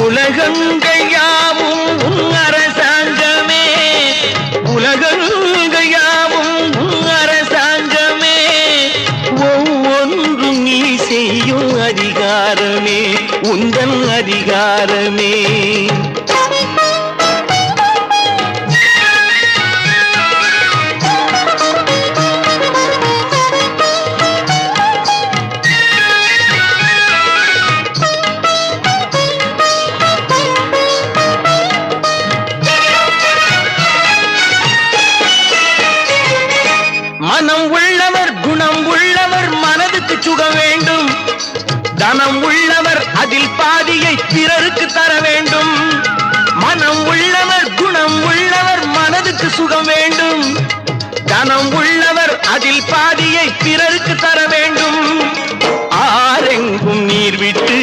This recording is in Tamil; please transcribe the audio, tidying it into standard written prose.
உலகங்கள் யாவும் உன் அரசாங்கமே, உலகங்கள் யாவும் உன் அரசாங்கமே, ஒவ்வொன்றும் நீ செய்யும் அதிகாரமே உந்தன் அதிகாரமே. மனம் உள்ளவர் குணம் உள்ளவர் மனதுக்கு சுகம் வேண்டும், தனம் உள்ளவர் அதில் பாதியை பிறருக்கு தர வேண்டும். மனம் உள்ளவர் குணம் உள்ளவர் மனதுக்கு சுகம் வேண்டும், தனம் உள்ளவர் அதில் பாதியை பிறருக்கு தர வேண்டும். ஆரெங்கும் நீர் விட்டு